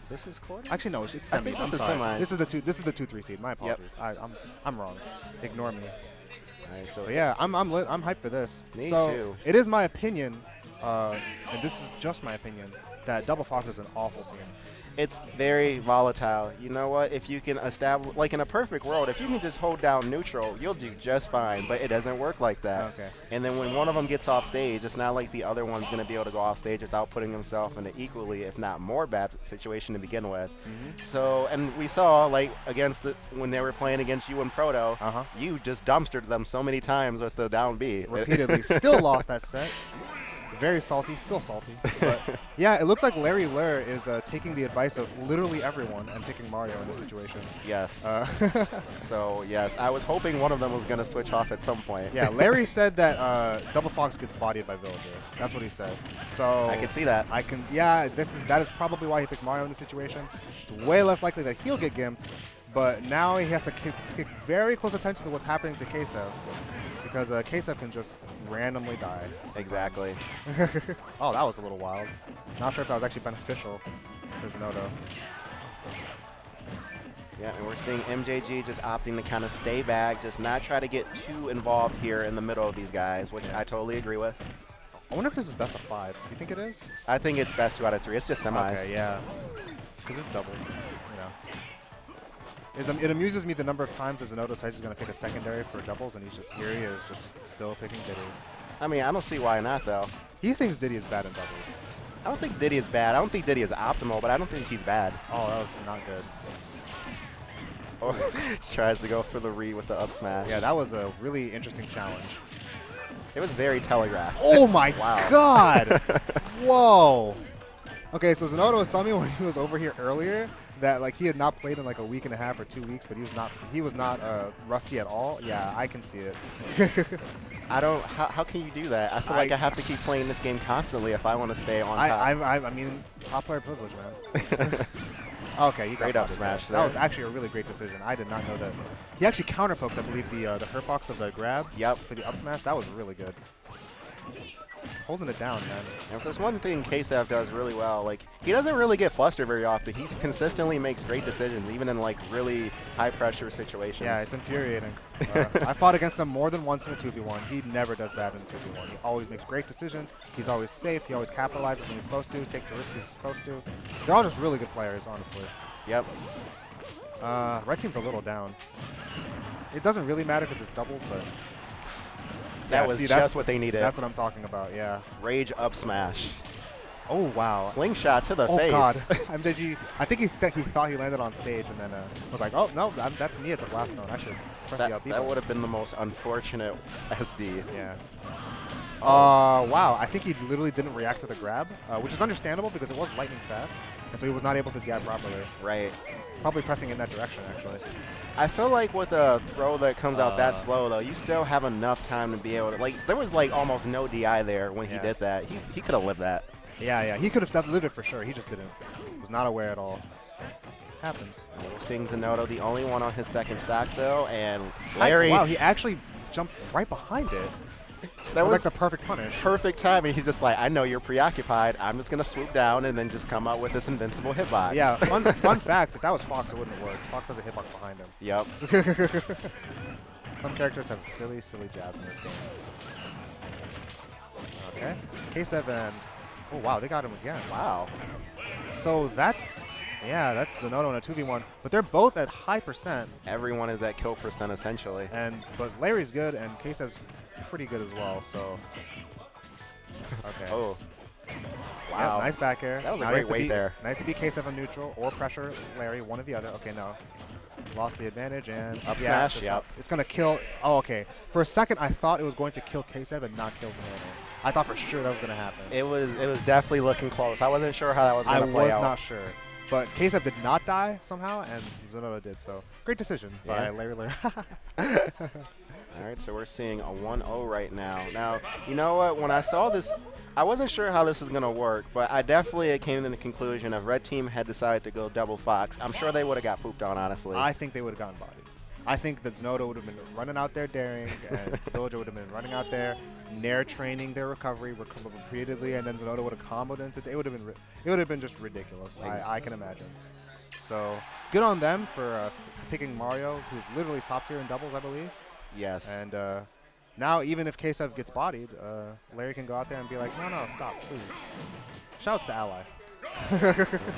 This is quarter? Actually, no, it's I semi. think I'm this is sorry. semis. This is the 2-3 seed. My apologies. I'm wrong. Ignore me. All right, so But yeah, I'm lit. I'm hyped for this. Me so too. It is my opinion, and this is just my opinion, that Double Fox is an awful team. it's very volatile. You know what? If you can establish, like in a perfect world, if you can just hold down neutral, you'll do just fine. But it doesn't work like that. Okay. And then when one of them gets off stage, it's not like the other one's going to be able to go off stage without putting himself in an equally, if not more bad situation to begin with. So, and we saw, like, against when they were playing against you and Proto, you just dumpstered them so many times with the down B. Repeatedly. Still lost that set. Very salty, still salty. But yeah, it looks like Larry Lurr is taking the advice of literally everyone and picking Mario in this situation. Yes. So, yes, I was hoping one of them was going to switch off at some point. Yeah, Larry said that Double Fox gets bodied by Villager. That's what he said. So I can see that. Yeah, that is probably why he picked Mario in this situation. It's way less likely that he'll get gimped, but now he has to kick very close attention to what's happening to K-Sev, because K-Sev can just randomly die. Exactly. Oh, that was a little wild. Not sure if that was actually beneficial for Zinoto. Yeah, and we're seeing MJG just opting to kind of stay back, just not try to get too involved here in the middle of these guys, which I totally agree with. I wonder if this is best of 5. Do you think it is? I think it's best 2 out of 3. It's just semis. Okay, yeah. Because it's doubles, It amuses me the number of times that Zinoto says he's going to pick a secondary for doubles, and here he is, just still picking Diddy. I mean, I don't see why not, though. He thinks Diddy is bad in doubles. I don't think Diddy is bad. I don't think Diddy is optimal, but I don't think he's bad. Oh, that was not good. Oh, tries to go for the read with the up smash. Yeah, that was a really interesting challenge. It was very telegraphed. Oh my wow. God! Whoa! Okay, so Zinoto was telling me when he was over here earlier that like he had not played in like a week and a half or 2 weeks, but he was not rusty at all. Yeah, I can see it. I don't. How can you do that? I feel like I have to keep playing this game constantly if I want to stay on top. I mean, top player privilege, man. Okay, you got great up smash there. That was actually a really great decision. I did not know that. He actually counterpoked, I believe, the hurtbox of the grab. Yep. For the up smash. That was really good. Holding it down, man. And if there's one thing K-Sev does really well, like, he doesn't really get flustered very often. He consistently makes great decisions, even in, like, really high-pressure situations. Yeah, it's infuriating. I fought against him more than once in a 2v1. He never does bad in a 2v1. He always makes great decisions. He's always safe. He always capitalizes when he's supposed to, takes the risk he's supposed to. They're all just really good players, honestly. Yep. Red team's a little down. It doesn't really matter because it's doubles, but... That was just what they needed. That's what I'm talking about, yeah. Rage up smash. Oh, wow. Slingshot to the face. Oh, God. MJG, I think he thought he landed on stage and then was like, oh, no, that's me at the blast zone. I should press the up B. That would have been the most unfortunate SD. Yeah. Wow. I think he literally didn't react to the grab, which is understandable because it was lightning fast, and so he was not able to jab properly. Right. Probably pressing in that direction, actually. I feel like with a throw that comes out that slow, though, you still have enough time to be able to, like, there was, like, almost no DI there when he did that. He could have lived that. Yeah, he could have lived it for sure. He just didn't. Was not aware at all. Happens. We're seeing Zinoto, the only one on his second stock, though, and Larry. Wow, he actually jumped right behind it. That was like the perfect punish. Perfect timing. He's just like, I know you're preoccupied. I'm just going to swoop down and then just come out with this invincible hitbox. Yeah, fun fact, if that was Fox, it wouldn't have worked. Fox has a hitbox behind him. Yep. Some characters have silly, silly jabs in this game. Okay. K7. Oh, wow, they got him again. Wow. So that's Zinoto in a 2v1, but they're both at high percent. Everyone is at kill percent, essentially. But Larry's good, and K7's pretty good as well, so. Okay. Oh. Wow. Yep, nice back air. That was a great weight there. Nice to be K7 neutral or pressure Larry, one or the other. Okay, no. Lost the advantage and up smash. Yep. It's going to kill. Oh, okay. For a second, I thought it was going to kill K7 and not kill Zinoto. I thought for sure that was going to happen. It was definitely looking close. I wasn't sure how that was going to play out. I was not sure. But K7 did not die somehow, and Zinoto did. So great decision by Larry Lurr. All right, so we're seeing a 1-0 right now. Now, you know what? When I saw this, I wasn't sure how this is going to work, but I definitely came to the conclusion if Red Team had decided to go double Fox, I'm sure they would have got pooped on, honestly. I think they would have gotten bodied. I think that Zinoto would have been running out there daring, and Villager would have been running out there, nair training their recovery repeatedly, and then Zinoto would have comboed into it. It would have been just ridiculous. I can imagine. So good on them for picking Mario, who's literally top tier in doubles, I believe. Yes. And now even if K7 gets bodied, Larry can go out there and be like, no, stop, please. Shouts to Ally.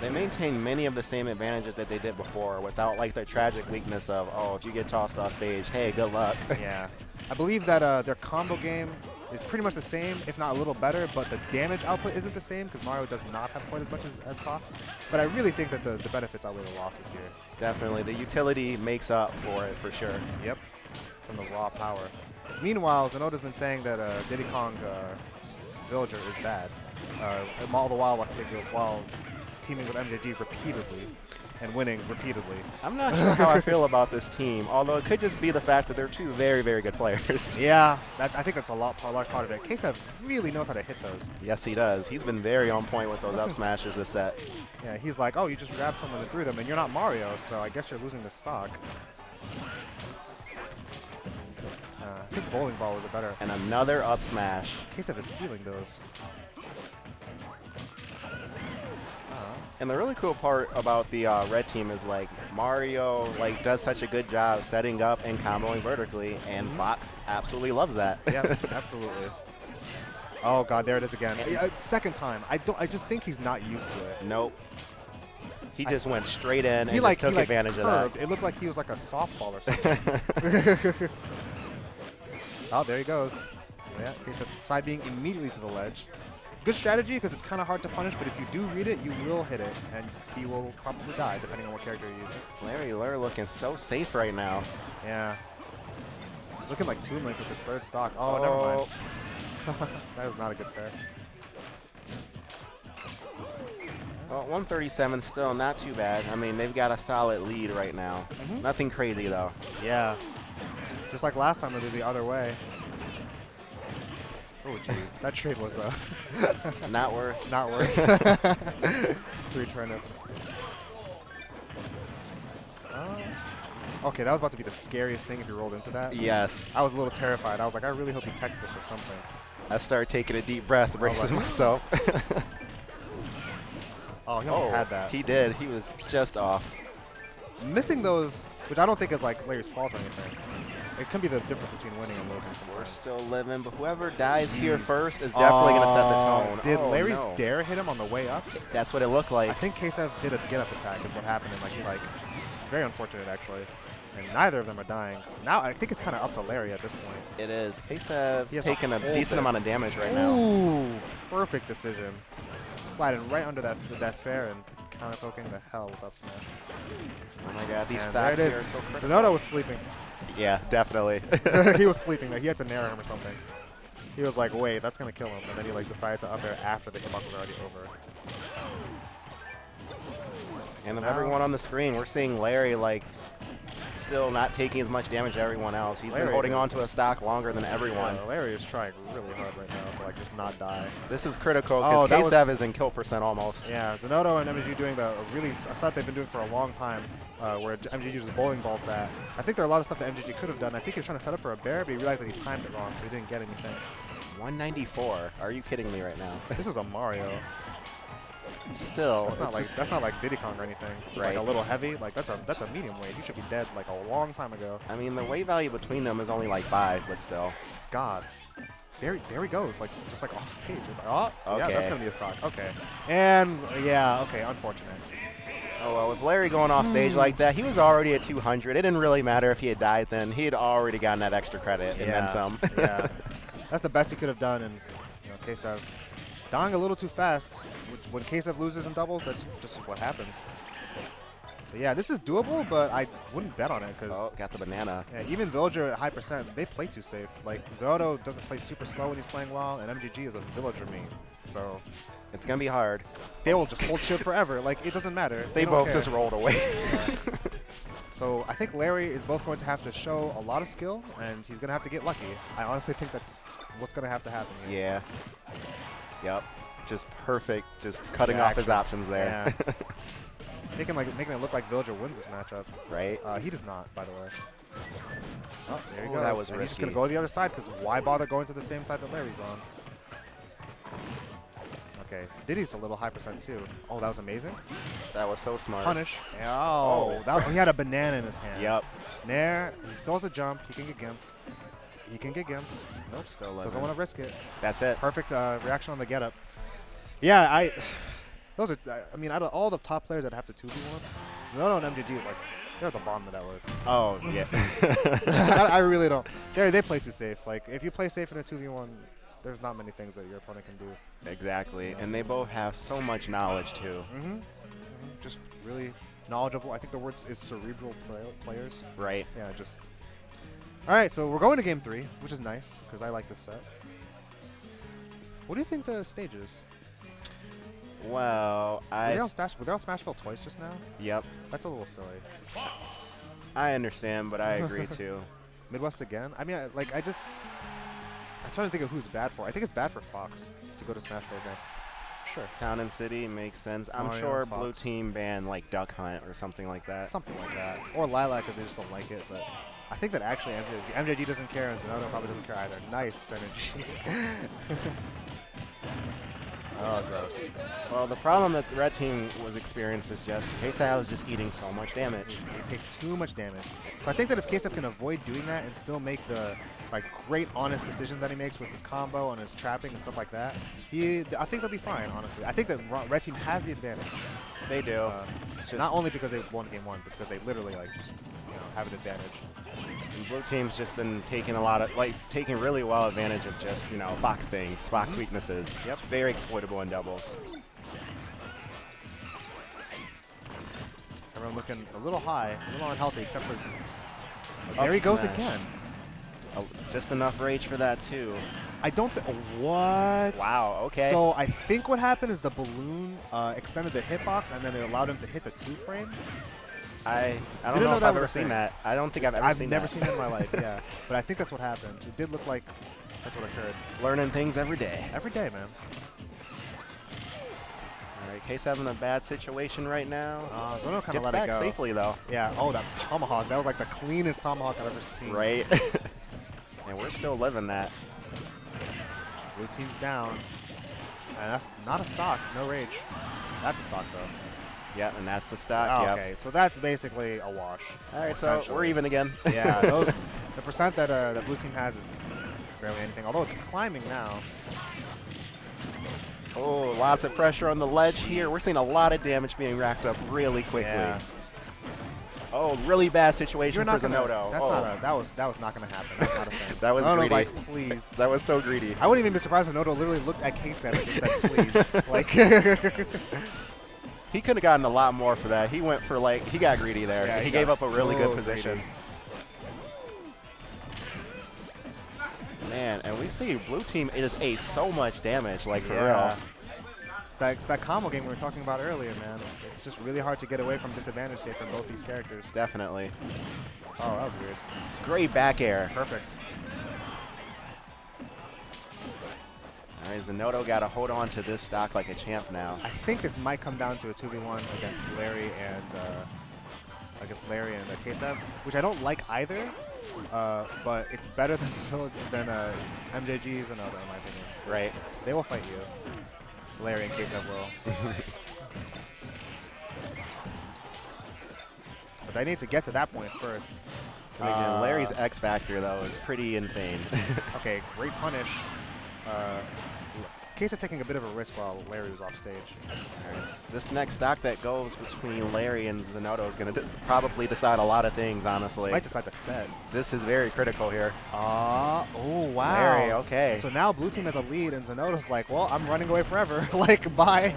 They maintain many of the same advantages that they did before without like the tragic weakness of, oh, if you get tossed off stage, hey, good luck. Yeah. I believe that their combo game is pretty much the same, if not a little better, but the damage output isn't the same because Mario does not have quite as much as Fox. But I really think that the benefits outweigh the losses here. Definitely. The utility makes up for it, for sure. Yep. From the raw power. Meanwhile, Zinoto's been saying that Diddy Kong Villager is bad. All the while teaming with MJG repeatedly and winning repeatedly. I'm not sure how I feel about this team, although it could just be the fact that they're two very, very good players. Yeah, I think that's a large part of it. K7 really knows how to hit those. Yes, he does. He's been very on point with those up smashes this set. Yeah, he's like, oh, you just grabbed someone and threw them, and you're not Mario, so I guess you're losing the stock. I think bowling ball was a better. And another up smash. K7 is sealing those. And the really cool part about the red team is like Mario does such a good job setting up and comboing vertically, and Fox absolutely loves that. Yeah, absolutely. Oh god, there it is again. Second time. I just think he's not used to it. Nope. He just went straight in and just took advantage of that. It looked like he was like a softball or something. Oh, there he goes. Yeah, he's side being immediately to the ledge. Good strategy because it's kind of hard to punish, but if you do read it, you will hit it, and he will probably die depending on what character you're using. Larry Lurr looking so safe right now. Yeah. He's looking like Toon Link with his third stock. Oh, never mind. That is not a good pair. Well, 137 still not too bad. I mean, they've got a solid lead right now. Nothing crazy, though. Yeah. Just like last time, they did the other way. Oh, jeez. That trade was not worse. Not worse. 3 turnips. Okay, that was about to be the scariest thing if you rolled into that. Yes. I was a little terrified. I was like, I really hope he techs this or something. I started taking a deep breath, bracing myself. Oh, he almost had that. He did. He was just off. Missing those, which I don't think is like Larry's fault or anything. It can be the difference between winning and losing sometimes. We're still living, but whoever dies here first is definitely going to set the tone. Did Larry's dare hit him on the way up? That's what it looked like. I think K7 did a get-up attack is what happened, and it's very unfortunate actually. And neither of them are dying. Now I think it's kind of up to Larry at this point. It is. K7 taking a decent amount of damage right now. Ooh, perfect decision. Sliding right under that fair and counter poking the hell with up smash. Oh my god, these stocks here are so critical. Zinoto was sleeping. Yeah, definitely. He was sleeping. He had to nair him or something. He was like, wait, that's going to kill him. And then he decided to up air after the hitbox was already over. And of everyone on the screen, we're seeing Larry still not taking as much damage as everyone else. He's been holding on to a stock longer than everyone. Yeah, Larry is trying really hard right now to just not die. This is critical because K7 is in kill percent almost. Yeah, Zinoto and MJG doing a stuff they've been doing for a long time, where MJG uses bowling balls that. I think there are a lot of stuff that MJG could have done. I think he was trying to set up for a bear, but he realized that he timed it wrong, so he didn't get anything. 194. Are you kidding me right now? This is a Mario. Still, that's not like Diddy Kong or anything. It's right. Like a little heavy. That's a medium weight. You should be dead like a long time ago. I mean, the weight value between them is only 5, but still. God. There he goes, just off stage. Oh, okay. Yeah, that's gonna be a stock. Okay. And yeah, okay, unfortunate. Oh well, with Larry going off stage like that, he was already at 200. It didn't really matter if he had died then. He had already gotten that extra credit and then some. Yeah. That's the best he could have done, and K7 dying a little too fast. When K7 loses in doubles, that's just what happens. But yeah, this is doable, but I wouldn't bet on it because got the banana. Yeah, even Villager at high percent, they play too safe. Zinoto doesn't play super slow when he's playing well, and MJG is a Villager meme, so it's gonna be hard. They will just hold shield forever. It doesn't matter. They both just rolled away. So I think Larry is both going to have to show a lot of skill, and he's gonna have to get lucky. I honestly think that's what's gonna have to happen here. Yeah. Yep. Just perfect. Just cutting off his options there. Yeah. making it look like Villager wins this matchup. Right. He does not, by the way. Oh, there he Oh, goes. that was and he's just risky. gonna go to the other side because why bother going to the same side that Larry's on? Okay, Diddy's a little high percent too. Oh, that was amazing. That was so smart. Punish. Oh, he had a banana in his hand. Yep. Nair, he still has a jump. He can get gimped. He can get gimped. Nope, still Doesn't living. want to risk it. That's it. Perfect reaction on the get up. Yeah, those are. I mean, out of all the top players that have to 2v1, Zinoto and MJG is like they're at the bottom of that list. Oh, yeah. I really don't. They play too safe. Like if you play safe in a 2v1, there's not many things that your opponent can do. Exactly. And they both have so much knowledge, too. Just really knowledgeable. I think the word is cerebral players. Right. Yeah, just. All right, so we're going to game 3, which is nice because I like this set. What do you think the stage is? Well, were they on Smashville twice just now? Yep. That's a little silly. I understand, but I agree too. Midwest again? I mean, I'm trying to think of who's bad for. I think it's bad for Fox to go to Smashville again. Sure. Town and City makes sense. I'm Mario, sure Fox. Blue Team banned like Duck Hunt or something like that. Something like that. Or Lilac if they just don't like it, but I think that actually MJG doesn't care and Zinoto probably doesn't care either. Nice synergy. Oh, gross. Well, the problem that the red team was experiencing is just K-Style is just eating so much damage. He takes too much damage. So I think that if K-Style can avoid doing that and still make the great, honest decisions that he makes with his combo and his trapping and stuff like that, I think they'll be fine, honestly. I think that red team has the advantage. They do. Not only because they won game 1, but because they literally have an advantage. And Blue team's just been taking taking really well advantage of just, Fox things, Fox weaknesses. Yep. Very exploitable in doubles. Everyone looking a little high, a little unhealthy, except for... there he goes again. Just enough rage for that, too. I don't what? Wow, okay. So I think what happened is the balloon extended the hitbox, and then it allowed him to hit the 2-frame. I don't know if I've ever seen that. I don't think I've ever seen that. I've never seen it in my life, yeah. But I think that's what happened. It did look like that's what occurred. Learning things every day. Every day, man. All right, Case having a bad situation right now. Zinoto kind of Gets let back it go. safely, though. Yeah, oh, that tomahawk. That was like the cleanest tomahawk I've ever seen. Right. And we're still living that. Blue team's down. And that's not a stock. No rage. That's a stock, though. Yeah, and that's the stock. Oh, yep. Okay, so that's basically a wash. All right, so we're even again. Yeah, the percent that that blue team has is barely anything, although it's climbing now. Oh, lots of pressure on the ledge here. We're seeing a lot of damage being racked up really quickly. Yeah. Oh, really bad situation for Zinoto. That was not gonna happen. That's not a thing. That was greedy. Like, please. That was so greedy. I wouldn't even be surprised if Zinoto literally looked at K7 and just said, please. Like. He could have gotten a lot more for that. He went for he got greedy there. Yeah, he gave up a really good position. Greedy. Man, and we see blue team just ate so much damage, for real. It's that combo game we were talking about earlier, man. It's just really hard to get away from disadvantage here from both these characters. Definitely. Oh, that was weird. Great back air. Perfect. All right, Zinoto got to hold on to this stock like a champ now. I think this might come down to a 2v1 against Larry and K7, which I don't like either, but it's better than MJG's Zinoto, in my opinion. Right. They will fight you. Larry and K7 will. But they need to get to that point first. Larry's X Factor, though, is pretty insane. Okay, great punish. K7 taking a bit of a risk while Larry was off stage. All right. This next stock that goes between Larry and Zinoto is going to probably decide a lot of things, honestly. Might decide the set. This is very critical here. Oh, wow. Larry, okay. So now blue team has a lead, and Zinoto's like, well, I'm running away forever. Like, bye.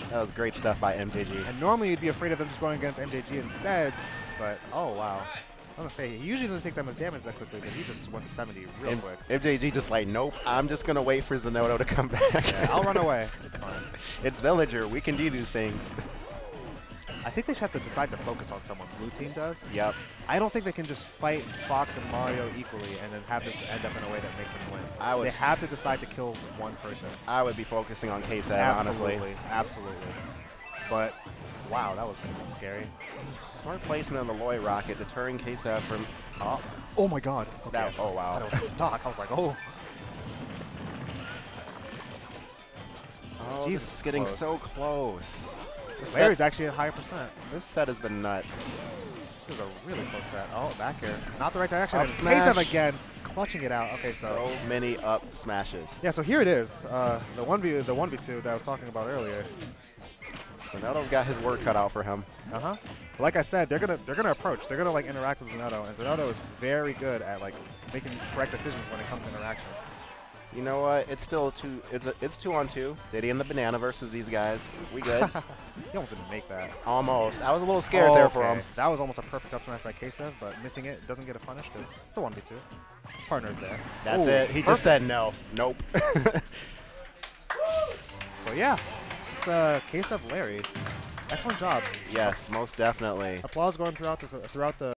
That was great stuff by MJG. And normally you'd be afraid of them just going against MJG instead, but, oh, wow. I was going to say, he usually doesn't take that much damage that quickly, but he just went to 70 real quick. MJG just like, nope, I'm just going to wait for Zinoto to come back. Yeah, I'll run away. It's fine. It's Villager. We can do these things. I think they should have to decide to focus on someone. Blue team does. Yep. I don't think they can just fight Fox and Mario equally and then have this end up in a way that makes them win. They have to decide to kill one person. I would be focusing on K7, honestly. Absolutely. But Wow, that was scary. Smart placement on the Loy Rocket, deterring K-Sab from... Oh my god. Okay. That, oh, wow. That was stock. I was like, oh. Oh, Jesus, this is getting close. so close. Larry's actually at higher percent. This set has been nuts. This is a really close set. Oh, back here. Not the right direction. Up And smash. K-Sab again, clutching it out. Okay, So many up smashes. yeah, so here it is. The 1v2 that I was talking about earlier. Zinoto's got his work cut out for him. Uh-huh. Like I said, they're gonna approach. They're gonna like interact with Zinoto, and Zinoto is very good at like making correct decisions when it comes to interactions. You know what? It's still it's 2-on-2. Diddy and the Banana versus these guys. We good? He almost didn't make that. Almost. I was a little scared there for him. That was almost a perfect up smash by K-Sab, but missing it doesn't get a punish because it's a 1v2. His partner's there. That's Ooh, it. He just said no. Nope. So yeah, it's K-Sab Larry. Excellent job. Yes, most definitely. Applause going throughout the